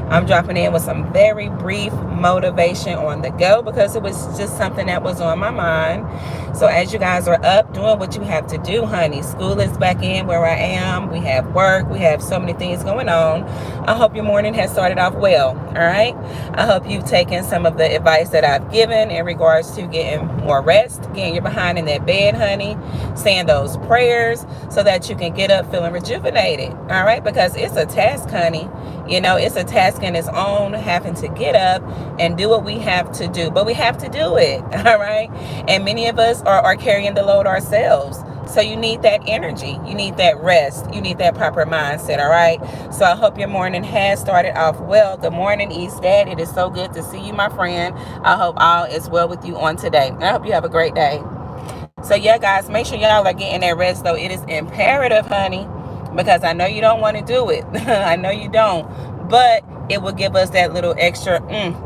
I'm dropping in with some very brief motivation on the go because it was just something that was on my mind. So as you guys are up doing what you have to do, honey, school is back in where I am. We have work. We have so many things going on. I hope your morning has started off well. All right. I hope you've taken some of the advice that I've given in regards to getting more rest, getting your behind in that bed, honey, saying those prayers so that you can get up feeling rejuvenated. All right. Because it's a task, honey. You know, it's a task in its own, having to get up and do what we have to do. But we have to do it, all right? And many of us are carrying the load ourselves. So you need that energy. You need that rest. You need that proper mindset, all right? So I hope your morning has started off well. Good morning, East Dad. It is so good to see you, my friend. I hope all is well with you on today. I hope you have a great day. So yeah, guys, make sure y'all are getting that rest, though. It is imperative, honey, because I know you don't want to do it. I know you don't, but it will give us that little extra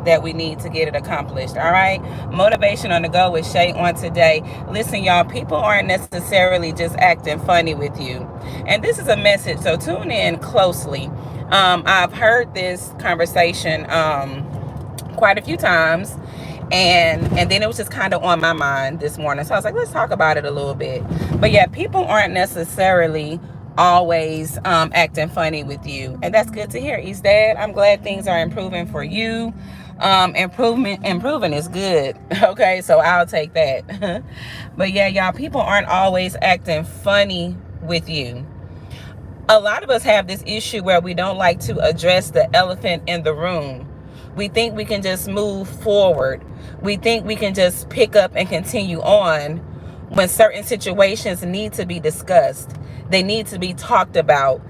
that we need to get it accomplished. All right. Motivation on the go with Shay on today. Listen, y'all, people aren't necessarily just acting funny with you. And this is a message, so tune in closely. I've heard this conversation quite a few times, and then it was just kind of on my mind this morning, so I was like, let's talk about it a little bit. But yeah, people aren't necessarily always acting funny with you, and that's good to hear, East Dad. I'm glad things are improving for you. Improving is good. Okay, so I'll take that. But yeah, y'all, people aren't always acting funny with you. A lot of us have this issue where we don't like to address the elephant in the room. We think we can just move forward. We think we can just pick up and continue on when certain situations need to be discussed. They need to be talked about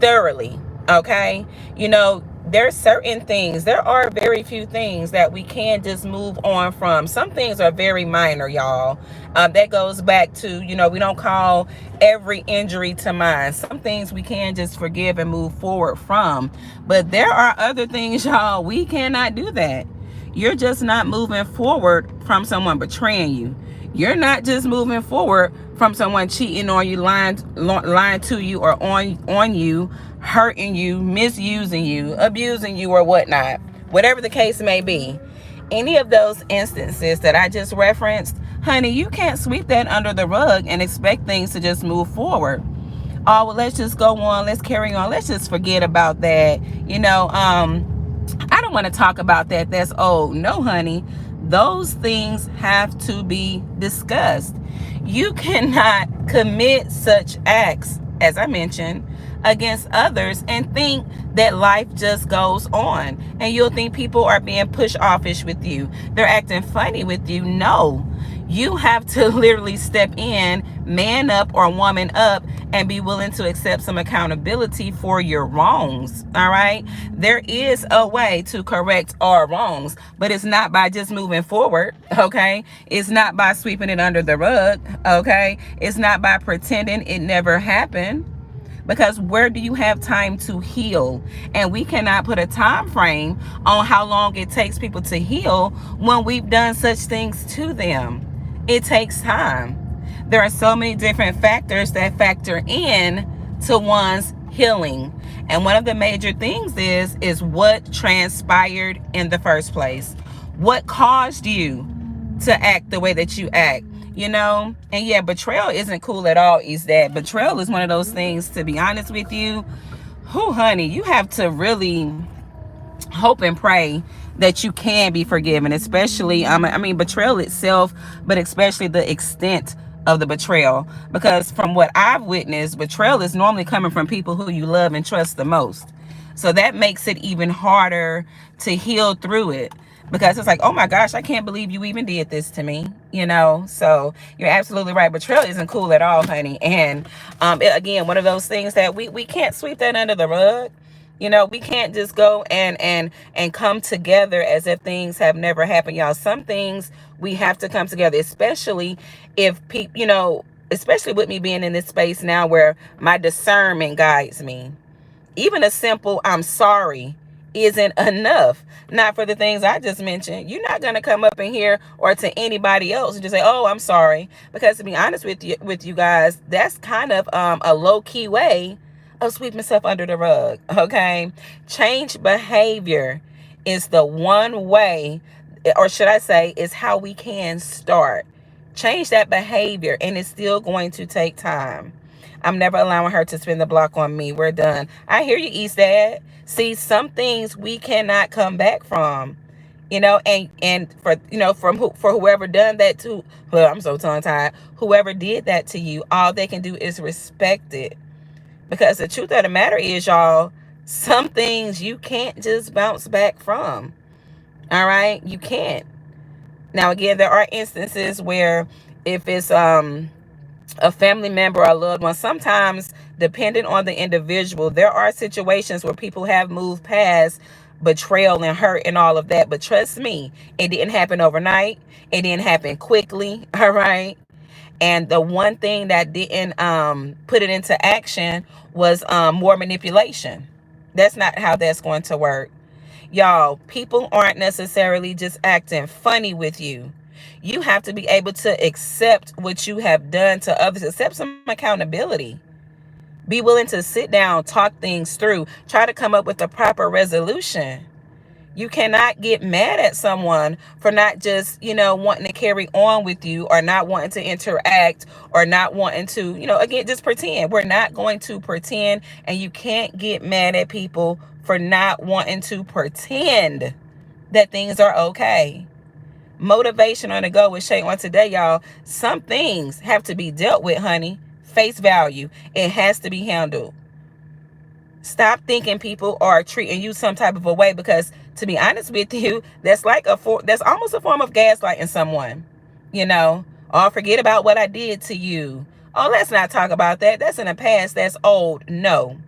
thoroughly. Okay? You know, there's certain things, there are very few things that we can just move on from. Some things are very minor, y'all. That goes back to, you know, we don't call every injury to mind. Some things we can just forgive and move forward from. But there are other things, y'all, we cannot do that. You're just not moving forward from someone betraying you. You're not just moving forward from someone cheating on you, lying to you, or on you, hurting you, misusing you, abusing you, or whatnot. Whatever the case may be. Any of those instances that I just referenced, honey, you can't sweep that under the rug and expect things to just move forward. Oh, well, let's just go on. Let's carry on. Let's just forget about that. You know, I don't want to talk about that. That's old. No, honey. Those things have to be discussed. You cannot commit such acts, as I mentioned, against others and think that life just goes on. And you'll think people are being push offish with you. They're acting funny with you. No. You have to literally step in, man up or woman up, and be willing to accept some accountability for your wrongs. All right. There is a way to correct our wrongs, but it's not by just moving forward. Okay. It's not by sweeping it under the rug. Okay. It's not by pretending it never happened. Because where do you have time to heal? And we cannot put a time frame on how long it takes people to heal when we've done such things to them. It takes time. There are so many different factors that factor in to one's healing. And one of the major things is what transpired in the first place. What caused you to act the way that you act? You know, and yeah, betrayal isn't cool at all. Is that betrayal is one of those things, to be honest with you, honey, you have to really hope and pray that you can be forgiven, especially, betrayal itself, but especially the extent of the betrayal. Because from what I've witnessed, betrayal is normally coming from people who you love and trust the most. So that makes it even harder to heal through it. Because it's like, oh my gosh, I can't believe you even did this to me, you know? So you're absolutely right. Betrayal isn't cool at all, honey. And again, one of those things that we can't sweep that under the rug. You know, we can't just go and come together as if things have never happened, y'all. Some things we have to come together, especially if people, you know, especially with me being in this space now where my discernment guides me. Even a simple I'm sorry isn't enough. Not for the things I just mentioned. You're not going to come up in here or to anybody else and just say, oh, I'm sorry. Because to be honest with you guys, that's kind of a low key way of sweeping stuff under the rug. Okay. Change behavior is the one way, or should I say, is how we can start. Change that behavior, and it's still going to take time. I'm never allowing her to spin the block on me. We're done. I hear you, East Dad. See, some things we cannot come back from. And for for whoever done that to, well, I'm so tongue tied. Whoever did that to you, all they can do is respect it. Because the truth of the matter is, y'all, some things you can't just bounce back from. All right, you can't. Now, again, there are instances where if it's a family member or a loved one, sometimes depending on the individual, there are situations where people have moved past betrayal and hurt and all of that. But trust me, it didn't happen overnight. It didn't happen quickly. All right. And the one thing that didn't put it into action was more manipulation. That's not how that's going to work. Y'all, people aren't necessarily just acting funny with you. You have to be able to accept what you have done to others, accept some accountability. Be willing to sit down, talk things through, try to come up with a proper resolution. You cannot get mad at someone for not just, wanting to carry on with you, or not wanting to interact, or not wanting to, again, just pretend. We're not going to pretend, and you can't get mad at people for not wanting to pretend that things are okay. Motivation on the go with Shay on today, y'all. Some things have to be dealt with, honey. Face value. It has to be handled. Stop thinking people are treating you some type of a way, because to be honest with you, that's almost a form of gaslighting someone. Oh, forget about what I did to you. Oh, let's not talk about that. That's in the past. That's old. No.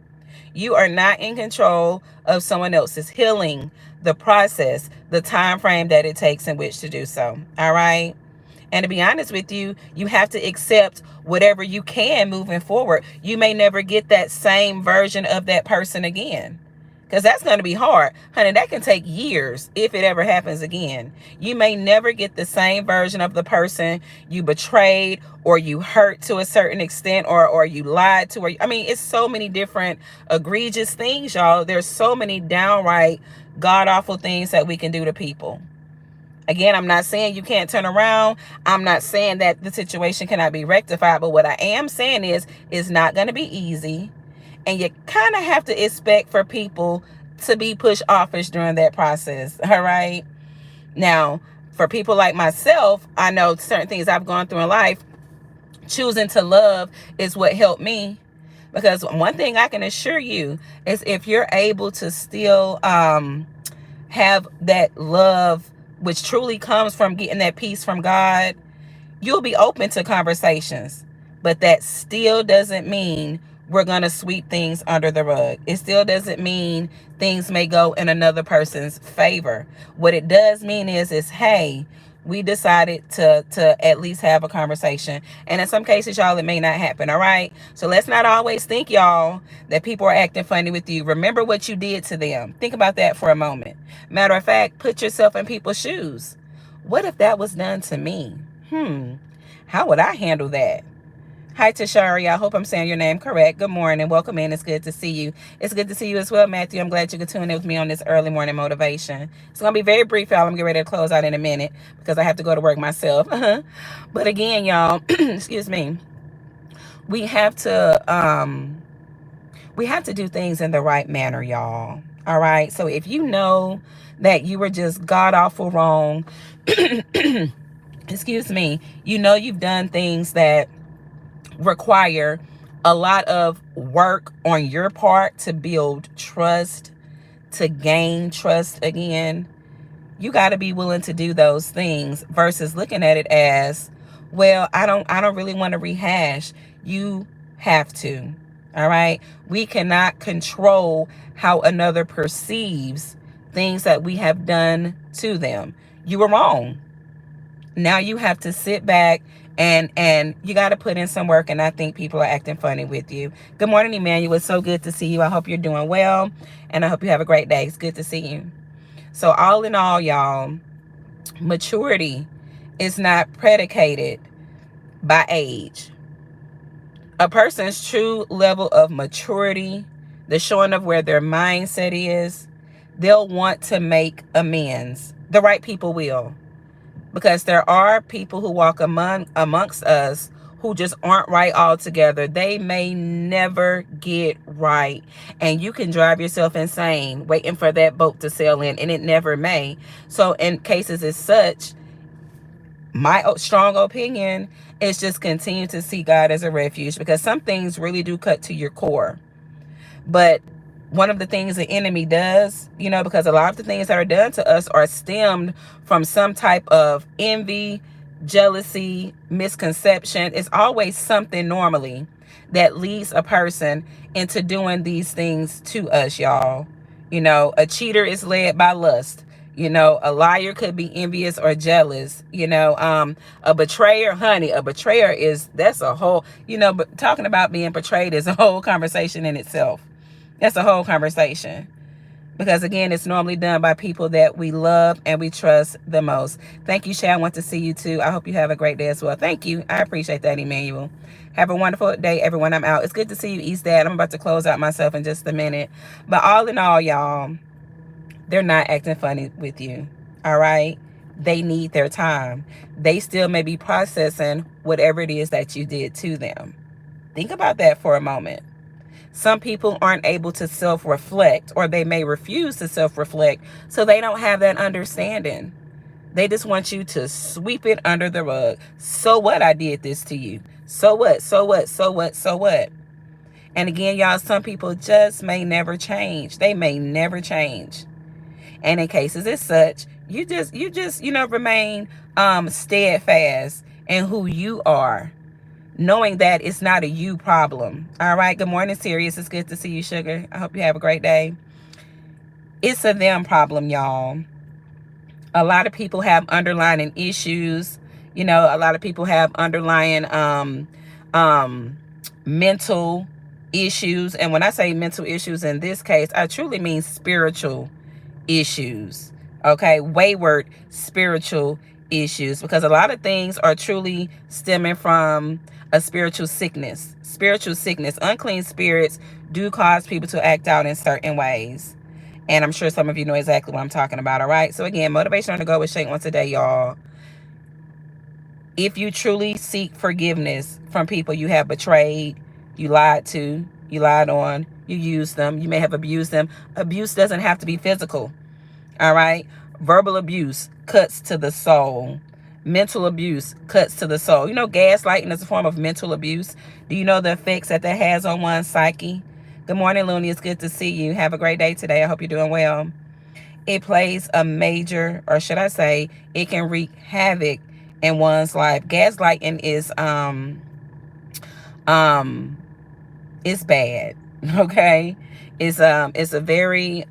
You are not in control of someone else's healing, the process, the time frame that it takes in which to do so. All right. And to be honest with you, you have to accept whatever you can moving forward. You may never get that same version of that person again, because that's going to be hard. Honey, that can take years if it ever happens again. You may never get the same version of the person you betrayed, or you hurt to a certain extent, or you lied to. It's so many different egregious things, y'all. There's so many downright god-awful things that we can do to people. Again, I'm not saying you can't turn around. I'm not saying that the situation cannot be rectified. But what I am saying is, it's not going to be easy. And you kind of have to expect for people to be pushed offish during that process. All right. Now, for people like myself, I know certain things I've gone through in life. Choosing to love is what helped me. Because one thing I can assure you is, if you're able to still have that love, which truly comes from getting that peace from God, you'll be open to conversations. But that still doesn't mean we're going to sweep things under the rug. It still doesn't mean things may go in another person's favor. What it does mean is hey, we decided to at least have a conversation. And in some cases, y'all, it may not happen. All right. So let's not always think, y'all, that people are acting funny with you. Remember what you did to them. Think about that for a moment. Matter of fact, put yourself in people's shoes. What if that was done to me? How would I handle that? Hi, Tashari. I hope I'm saying your name correct. Good morning. Welcome in. It's good to see you. It's good to see you as well, Matthew. I'm glad you could tune in with me on this early morning motivation. It's going to be very brief, y'all. I'm getting ready to close out in a minute because I have to go to work myself. But again, y'all, excuse me, we have to do things in the right manner, y'all. All right. So if you know that you were just god awful wrong, excuse me, you've done things that require a lot of work on your part to build trust, to gain trust again. You got to be willing to do those things versus looking at it as, well, I don't really want to rehash. You have to. All right. We cannot control how another perceives things that we have done to them. You were wrong. Now you have to sit back and you got to put in some work. And I think people are acting funny with you. Good morning, Emmanuel. It's so good to see you. I hope you're doing well. And I hope you have a great day. It's good to see you. So all in all, y'all, maturity is not predicated by age. A person's true level of maturity, the showing of where their mindset is, they'll want to make amends. The right people will. Because there are people who walk amongst us who just aren't right altogether. They may never get right. And you can drive yourself insane waiting for that boat to sail in, and it never may. So in cases as such, my strong opinion is just continue to see God as a refuge, because some things really do cut to your core. But one of the things the enemy does, because a lot of the things that are done to us are stemmed from some type of envy, jealousy, misconception. It's always something normally that leads a person into doing these things to us, y'all. A cheater is led by lust. A liar could be envious or jealous. A betrayer, honey, that's a whole, but talking about being betrayed is a whole conversation in itself. That's a whole conversation. Because again, it's normally done by people that we love and we trust the most. Thank you, Shay. I want to see you too. I hope you have a great day as well. Thank you. I appreciate that, Emmanuel. Have a wonderful day, everyone. I'm out. It's good to see you, East Dad. I'm about to close out myself in just a minute. But all in all, y'all, they're not acting funny with you. All right? They need their time. They still may be processing whatever it is that you did to them. Think about that for a moment. Some people aren't able to self-reflect, or they may refuse to self-reflect, so they don't have that understanding. They just want you to sweep it under the rug. So what? I did this to you. So what? So what? So what? So what? And again, y'all, some people just may never change. They may never change. And in cases as such, you just remain steadfast in who you are, knowing that it's not a you problem. All right. Good morning, Sirius. It's good to see you, sugar. I hope you have a great day. It's a them problem, y'all. A lot of people have underlying issues. A lot of people have underlying mental issues. And when I say mental issues in this case, I truly mean spiritual issues. Okay. Wayward spiritual issues, because a lot of things are truly stemming from a spiritual sickness. Unclean spirits do cause people to act out in certain ways, and I'm sure some of you know exactly what I'm talking about. All right, so again, motivation on the go with Shay on today, y'all. If you truly seek forgiveness from people you have betrayed, you lied to, you lied on, you used them, you may have abused them. Abuse doesn't have to be physical. All right. Verbal abuse cuts to the soul. Mental abuse cuts to the soul. Gaslighting is a form of mental abuse. Do you know the effects that has on one's psyche? Good morning, Looney. It's good to see you. Have a great day today. I hope you're doing well. It plays a major, or should I say, it can wreak havoc in one's life. Gaslighting is it's bad. Okay. It's a very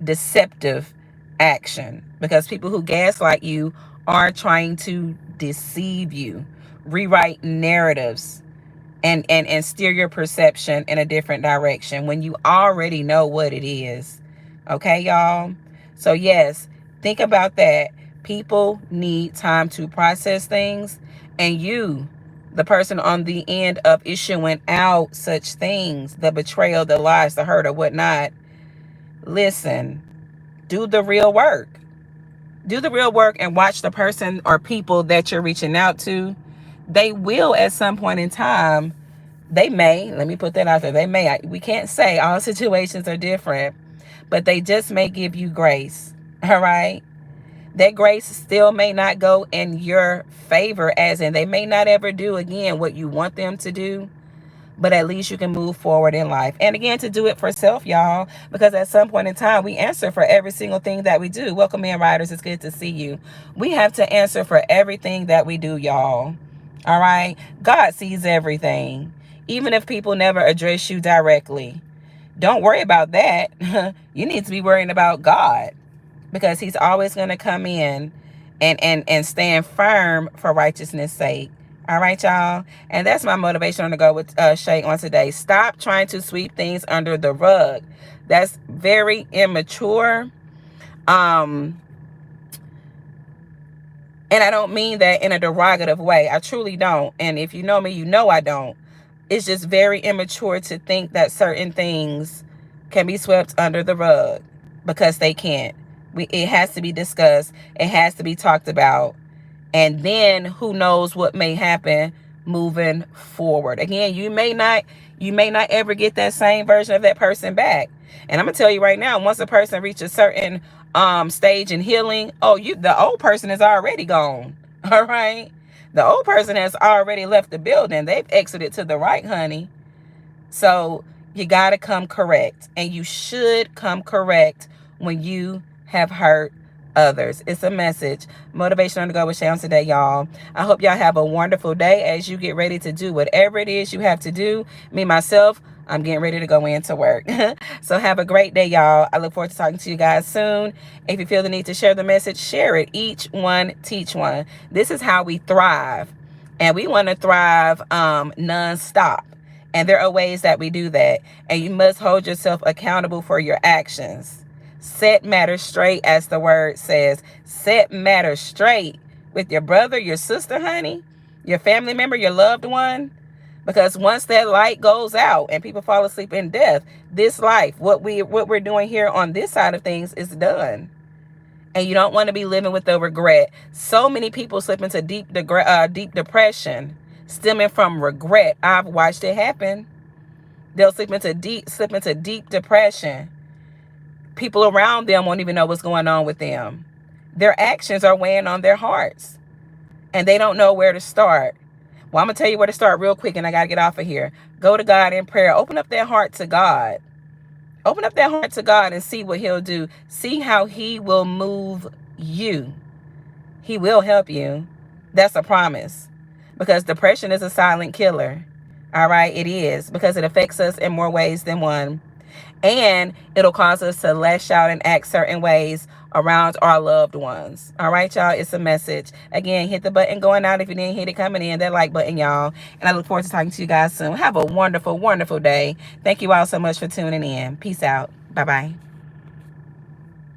deceptive action, because people who gaslight you are trying to deceive you, rewrite narratives, and steer your perception in a different direction when you already know what it is. Okay, y'all? So yes, think about that. People need time to process things, and you, the person on the end of issuing out such things, the betrayal, the lies, the hurt, or whatnot, listen, do the real work. Do the real work and watch the person or people that you're reaching out to. They will, at some point in time, they may, let me put that out there, they may, we can't say all situations are different, but they just may give you grace. All right? That grace still may not go in your favor, as in they may not ever do again what you want them to do, but at least you can move forward in life. And again, to do it for self, y'all, because at some point in time, we answer for every single thing that we do. Welcome in, riders. It's good to see you. We have to answer for everything that we do, y'all. All right? God sees everything, even if people never address you directly. Don't worry about that. You need to be worrying about God, because he's always going to come in and stand firm for righteousness' sake. All right, y'all. And that's my motivation on the go with Shay on today. Stop trying to sweep things under the rug. That's very immature. And I don't mean that in a derogative way. I truly don't. And if you know me, you know I don't. It's just very immature to think that certain things can be swept under the rug, because they can't. It has to be discussed. It has to be talked about. And then who knows what may happen moving forward. Again, you may not ever get that same version of that person back. And I'm gonna tell you right now, once a person reaches a certain stage in healing, the old person is already gone. All right. The old person has already left the building. They've exited to the right, honey. So you got to come correct, and you should come correct when you have hurt others. It's a message. Motivation on the go with Shay on today, y'all. I hope y'all have a wonderful day as you get ready to do whatever it is you have to do. Me, myself, I'm getting ready to go into work. So have a great day, y'all. I look forward to talking to you guys soon. If you feel the need to share the message, share it. Each one, teach one. This is how we thrive. And we want to thrive nonstop. And there are ways that we do that. And you must hold yourself accountable for your actions. Set matters straight, as the word says. Set matters straight with your brother, your sister, honey, your family member, your loved one. Because once that light goes out and people fall asleep in death, this life, what we're doing here on this side of things, is done. And you don't want to be living with the regret. So many people slip into deep depression stemming from regret. I've watched it happen. They'll slip into deep depression. People around them won't even know what's going on with them. Their actions are weighing on their hearts, and they don't know where to start. Well, I'm going to tell you where to start real quick, and I got to get off of here. Go to God in prayer. Open up their heart to God. Open up that heart to God and see what he'll do. See how he will move you. He will help you. That's a promise. Because depression is a silent killer. All right, it is. Because it affects us in more ways than one. And it'll cause us to lash out and act certain ways around our loved ones. All right, y'all, it's a message. Again, hit the button going out if you didn't hit it coming in, that like button, y'all. And I look forward to talking to you guys soon. Have a wonderful, wonderful day. Thank you all so much for tuning in. Peace out. Bye-bye.